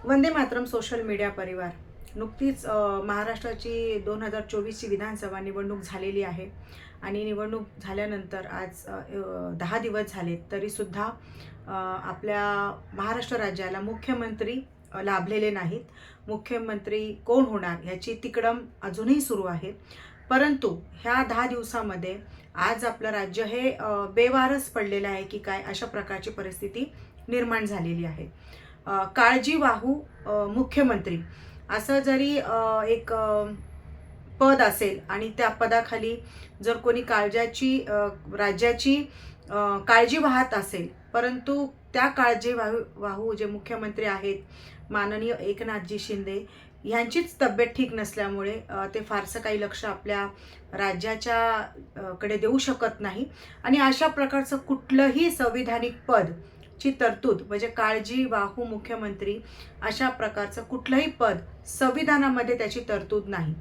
Vande Mataram social media परिवार. नुकतीच महाराष्ट्राची 2024ची विधानसभा निवडणूक झालेली आहे आणि निवडणूक झाल्यानंतर आज 10 दिवस झाले तरीसुद्धा आपल्या महाराष्ट्र राज्याला मुख्यमंत्री लाभलेले नाहीत. मुख्यमंत्री कोण होणार ह्याची तिकडम अजूनही सुरू आहे. परंतु ह्या 10 दिवसामध्ये आज आपलं राज्य हे बेवारस पडलेलं आहे की काय, अशा प्रकारची परिस्थिती निर्माण झालेली आहे. काळजीवाहू मुख्यमंत्री असं जरी एक पद असेल आणि त्या पदाखाली जर कोणी राज्याची काळजी वाहत असेल, परंतु त्या काळजीवाहू जे मुख्यमंत्री आहेत माननीय एकनाथजी शिंदे यांचीच तब्येत ठीक नसल्यामुळे ते फारसं काही लक्ष आपल्या राज्याच्या कडे देऊ शकत नाही आणि अशा प्रकारचं कुठलंही संविधानिक पद ची तरतूद म्हणजे काळजीवाहू मुख्यमंत्री अशा प्रकारचं कुठलंही पद संविधानामध्ये त्याची तरतूद नाही.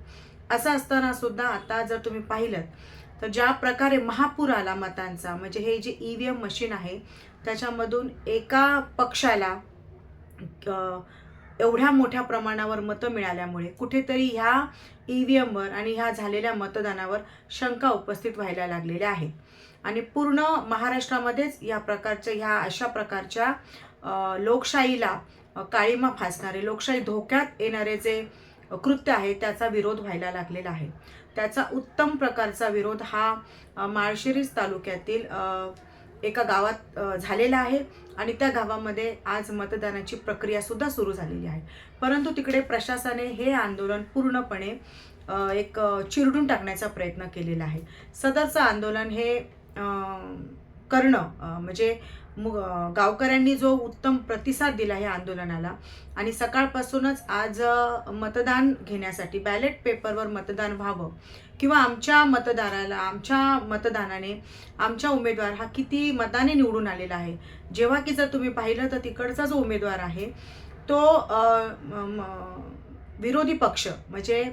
असं असताना सुद्धा आता जर तुम्ही पाहिलं तर ज्या प्रकारे महापूर आला मतांचा, म्हणजे हे जे EVM मशीन आहे त्याच्यामधून एका पक्षाला एवढ्या मोठ्या प्रमाणावर मतं मिळाल्यामुळे कुठेतरी ह्या EVMवर आणि ह्या झालेल्या मतदानावर शंका उपस्थित व्हायला लागलेल्या आहेत आणि पूर्ण महाराष्ट्रामध्येच अशा प्रकारच्या लोकशाहीला काळिमा फासणारे, लोकशाही धोक्यात येणारे जे कृत्य आहे त्याचा विरोध व्हायला लागलेला आहे. त्याचा उत्तम प्रकारचा विरोध हा माळशिरस तालुक्यातील एका गावात झालेला आहे आणि त्या गावामध्ये आज मतदानाची प्रक्रिया सुद्धा सुरू झालेली आहे. परंतु तिकडे प्रशासनाने हे आंदोलन पूर्णपणे एक चिरडून टाकण्याचा प्रयत्न केलेला आहे. सदरचं आंदोलन हे करणं म्हणजे गावकऱ्यांनी जो उत्तम प्रतिसाद दिला आहे आंदोलनाला आणि सकाळपासूनच आज मतदान घेण्यासाठी बॅलेट पेपरवर मतदान व्हावं किंवा आमच्या मतदानाने आमच्या उमेदवार हा किती मताने निवडून आलेला आहे. जेव्हा की जर तुम्ही पाहिलं तर तिकडचा जो उमेदवार आहे तो विरोधी पक्ष म्हणजे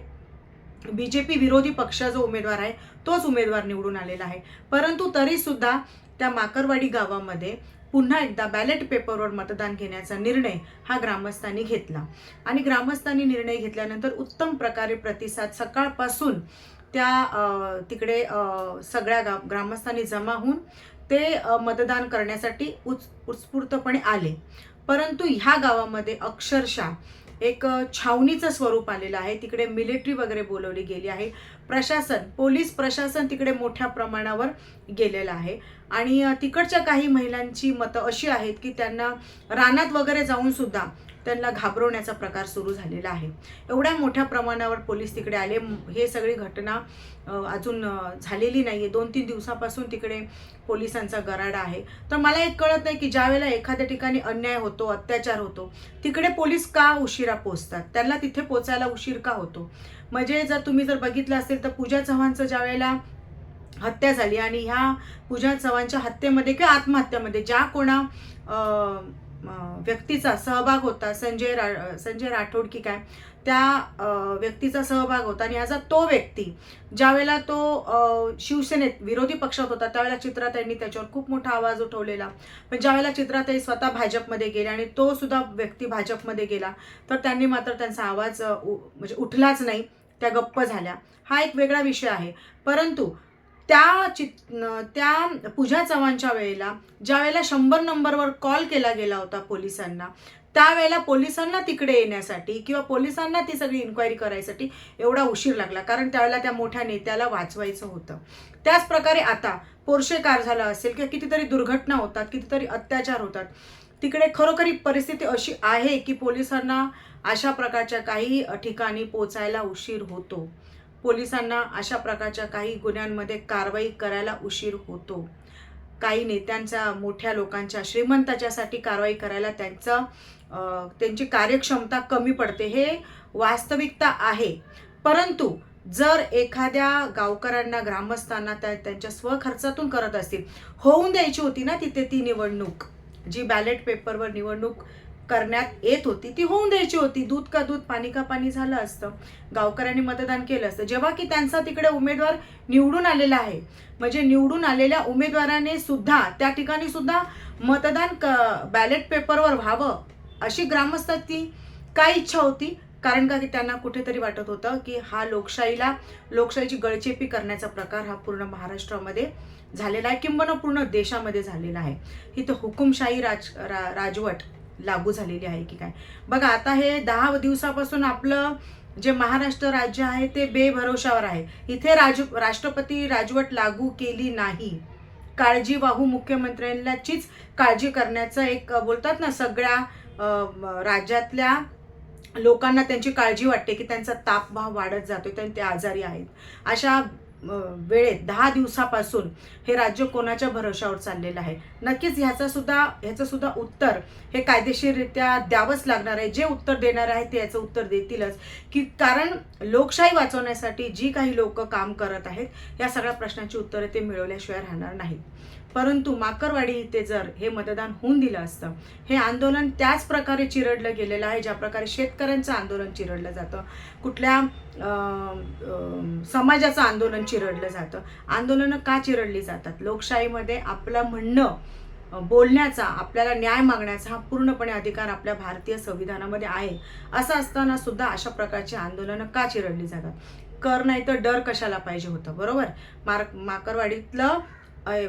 BJP विरोधी पक्ष जो उमेदवार आहे तोच उमेदवार निवडून आलेला आहे. परंतु तरीसुद्धा त्या माकरवाडी गावामध्ये पुन्हा एकदा बॅलेट पेपरवर मतदान घेण्याचा निर्णय हा ग्रामस्थांनी घेतला आणि ग्रामस्थांनी निर्णय घेतल्यानंतर उत्तम प्रकारे प्रतिसाद सकाळपासून त्या तिकडे सगळ्या ग्रामस्थांनी जमा होऊन ते मतदान करण्यासाठी उत्स्फूर्तपणे आले. परंतु ह्या गावामध्ये अक्षरशः एक छावणीचं स्वरूप आलेलं आहे. तिकडे मिलिटरी वगैरे बोलवली गेली आहे. पोलीस प्रशासन तिकडे मोठ्या प्रमाणावर गेलेलं आहे आणि तिकडच्या काही महिलांची मतं अशी आहेत की त्यांना रानात वगैरे जाऊन सुद्धा त्यांना घाबरवण्याचा प्रकार सुरू झालेला आहे. एवढ्या मोठ्या प्रमाणावर पोलीस तिकडे आले. हे सगळी घटना अजून झालेली नाही आहे. 2-3 दिवसापासून तिकडे पोलिसांचा गराडा आहे. तर मला एक कळत नाही की ज्या वेळेला एखाद्या ठिकाणी अन्याय होतो, अत्याचार होतो, तिकडे पोलीस का उशिरा पोहोचतात, त्यांना तिथे पोचायला उशीर का होतो. म्हणजे तुम्ही जर बघितलं असेल तर पूजा चव्हाणचं ज्या वेळेला हत्या झाली आणि ह्या पूजा चव्हाणच्या हत्येमध्ये किंवा आत्महत्येमध्ये ज्या कोणा व्यक्तीचा सहभाग होता, संजय राठोड की काय, त्या व्यक्तीचा सहभाग होता आणि ह्याचा तो व्यक्ती ज्यावेळेला तो शिवसेनेत विरोधी पक्षात होता त्यावेळेला चित्राताईंनी त्याच्यावर खूप मोठा आवाज उठवलेला. पण ज्यावेळेला चित्राताई स्वतः भाजपमध्ये गेल्या आणि तो सुद्धा व्यक्ती भाजपमध्ये गेला तर त्यांनी मात्र त्यांचा आवाज म्हणजे उठलाच नाही, त्या गप्प झाल्या. हा एक वेगळा विषय आहे. परंतु त्या पूजा चव्हाणच्या वेळेला ज्या वेळेला 100 नंबरवर कॉल केला गेला होता पोलिसांना, त्यावेळेला पोलिसांना तिकडे येण्यासाठी किंवा पोलिसांना ती सगळी इन्क्वायरी करायसाठी एवढा उशीर लागला, कारण त्यावेळेला त्या मोठ्या नेत्याला वाचवायचं होतं. त्याच प्रकारे आता पोर्शे कार झालं असेल किंवा कितीतरी दुर्घटना होतात, कितीतरी अत्याचार होतात. तिकडे खरोखरी परिस्थिती अशी आहे की पोलिसांना अशा प्रकारच्या काही ठिकाणी पोचायला उशीर होतो. पोलिसांना अशा प्रकारच्या काही गुन्ह्यांमध्ये कारवाई करायला उशीर होतो. काही नेत्यांचा, मोठ्या लोकांच्या, श्रीमंताच्यासाठी कारवाई करायला त्यांची कार्यक्षमता कमी पडते. हे वास्तविकता आहे. परंतु जर एखाद्या गावकऱ्यांना, ग्रामस्थांना त्यांच्या स्वखर्चातून करत असतील, होऊन द्यायची होती ना तिथे ती निवडणूक. जी बॅलेट पेपरवर निवडणूक करण्यात येत होती ती होऊन द्यायची होती. दूध का दूध, पाणी का पाणी झालं असतं. गावकऱ्यांनी मतदान केलं असतं. जेव्हा की त्यांचा तिकडे उमेदवार निवडून आलेला आहे, म्हणजे निवडून आलेल्या उमेदवाराने सुद्धा त्या ठिकाणी सुद्धा मतदान बॅलेट पेपरवर व्हावं अशी ग्रामस्थांची काय इच्छा होती? कारण का की त्यांना कुठेतरी वाटत होतं की हा लोकशाहीची गळचेपी करण्याचा प्रकार हा पूर्ण महाराष्ट्रामध्ये झालेला आहे, किंबहुना पूर्ण देशामध्ये झालेला आहे. ही तर हुकुमशाही राजवट लागू झालेली आहे की काय. बघा आता हे 10 दिवसापासून आपलं जे महाराष्ट्र राज्य आहे ते बेभरोशावर आहे. इथे राष्ट्रपती राजवट लागू केली नाही. काळजीवाहू मुख्यमंत्र्यांचीच काळजी करण्याचं एक बोलतात ना, सगळ्या राज्यातल्या लोकांना त्यांची काळजी वाटते की त्यांचा तापभाव वाढत जातोय, ते आजारी आहेत. अशा वेळेत 10 दिवसापासून हे राज्य कोणाच्या भरोशावर चाललेलं आहे. नक्कीच ह्याचं सुद्धा उत्तर हे कायदेशीररित्या द्यावंच लागणार आहे. जे उत्तर देणार आहे ते याचं उत्तर देतीलच, की कारण लोकशाही वाचवण्यासाठी जी काही लोक काम करत आहेत या सगळ्या प्रश्नांची उत्तरं ते मिळवल्याशिवाय राहणार नाहीत. परंतु माकरवाडी इथे जर हे मतदान होऊन दिलं असतं, हे आंदोलन त्याच प्रकारे चिरडलं गेलेलं आहे ज्या प्रकारे शेतकऱ्यांचं आंदोलन चिरडलं जातं, कुठल्या समाजाचं आंदोलन चिरडलं जातं. आंदोलनं का चिरडली जातात? लोकशाहीमध्ये आपलं म्हणणं बोलण्याचा, आपल्याला न्याय मागण्याचा हा पूर्णपणे अधिकार आपल्या भारतीय संविधानामध्ये आहे. असं असताना सुद्धा अशा प्रकारची आंदोलनं का चिरडली जातात? कर नाही तर डर कशाला पाहिजे होतं, बरोबर? माकरवाडीतलं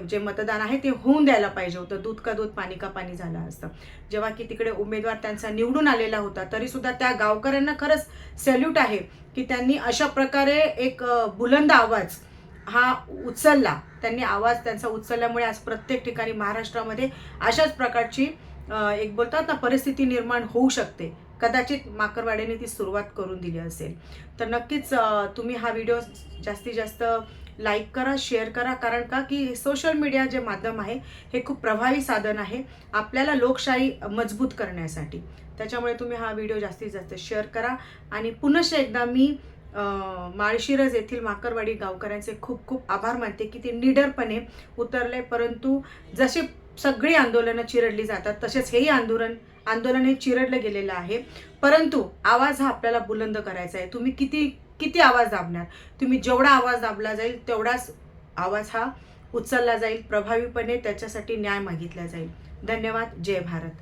जे मतदान आहे ते होऊन द्यायला पाहिजे होतं. दूध का दूध पाणी का पाणी झालं असतं. जेव्हा की तिकडे उमेदवार त्यांचा निवडून आलेला होता, तरी सुद्धा त्या गावकऱ्यांना खरंच सॅल्यूट आहे की त्यांनी अशा प्रकारे एक बुलंद आवाज हा उचलला. त्यांनी आवाज त्यांचा उचलल्यामुळे आज प्रत्येक ठिकाणी महाराष्ट्रामध्ये अशाच प्रकारची एक बोलतात ना परिस्थिती निर्माण होऊ शकते. कदाचित माकरवाडीने ती सुरुवात करून दिली असेल. तर नक्कीच तुम्ही हा व्हिडिओ जास्तीत जास्त लाईक करा, शेअर करा. कारण का की सोशल मीडिया जे माध्यम आहे हे खूप प्रभावी साधन आहे आपल्याला लोकशाही मजबूत करण्यासाठी. त्याच्यामुळे तुम्ही हा व्हिडिओ जास्तीत जास्त शेअर करा. आणि पुनश्च एकदा मी माळशिरस येथील माकरवाडी गावकऱ्यांचे खूप खूप आभार मानते की ते निडरपणे उतरले. परंतु जशी सगळी आंदोलनं चिरडली जातात तसेच हेही आंदोलन हे चिरडलं गेलेलं आहे. परंतु आवाज हा आपल्याला बुलंद करायचा आहे. तुम्ही किती आवाज दाबणार? तुम्ही जेवढा आवाज दाबला जाईल तेवढाच आवाज हा उचलला जाईल प्रभावीपणे, त्याच्यासाठी न्याय मागितला जाईल. धन्यवाद. जय भारत.